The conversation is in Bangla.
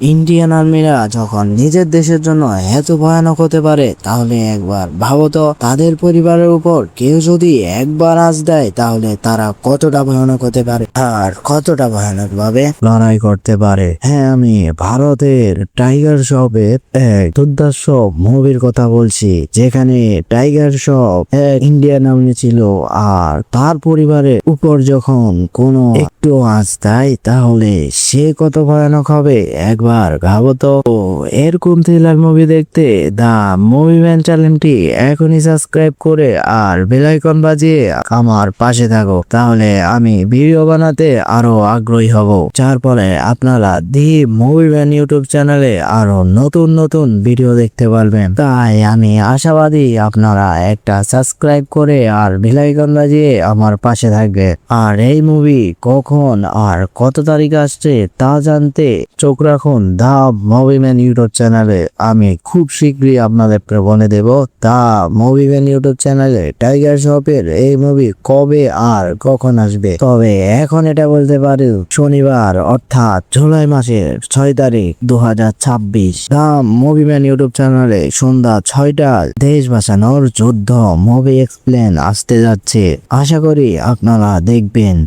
ইন্ডিয়ান আর্মিরা যখন নিজের দেশের জন্য এত ভয়ানক হতে পারে, তাহলে একবার ভাবো তো তাদের পরিবারের উপর কেউ যদি একবার আঁচ দেয় তাহলে তারা কতটা ভয়ানক হতে পারে আর কতটা ভয়ানক ভাবে লড়াই করতে পারে। হ্যাঁ, আমি ভারতের টাইগার শ্রফের এক দুর্ধর্ষ মুভির কথা বলছি, যেখানে টাইগার শ্রফ এক ইন্ডিয়ান আর্মি ছিল আর তার পরিবারের উপর যখন কোনো একটু আঁচ দেয় তাহলে সে কত ভয়ানক হবে একবার ভাবো তো। এরকম থ্রিলার মুভি দেখতে দা মুভি ম্যান চ্যানেলটি এখনই সাবস্ক্রাইব করে আর বেল আইকন বাজিয়ে আমার পাশে থাকো, তাহলে আমি ভিডিও বানাতে আরো আগ্রহী হব, যার ফলে আপনারা দি মুভি ম্যান ইউটিউব চ্যানেলে আরো নতুন নতুন ভিডিও দেখতে পারবেন। তাই আমি আশাবাদী আপনারা একটা সাবস্ক্রাইব করে আর বেল আইকন বাজিয়ে আমার পাশে থাকবে। আর এই মুভি কখন আর কত তারিখ আসছে তা জানতে চোখ রাখুন দা মুভি ম্যান ইউটিউব চ্যানেলে। আমি খুব শীঘ্রই আপনাদেরকে বলে দেব দা মুভি ম্যান ইউটিউব চ্যানেলে টাইগার শ্রফের এই মুভি কবে আর কখন আসবে। তবে এখন এটা বলতে পারি শনিবার অর্থাৎ জুলাই মাসের 6 তারিখ 2026 দা মুভি ম্যান ইউটিউব চ্যানেলে সন্ধ্যা 6টা দেশ বাঁচানোর যুদ্ধ মুভি এক্সপ্লেন আসতে যাচ্ছে। আশা করি আপনারা দেখবেন।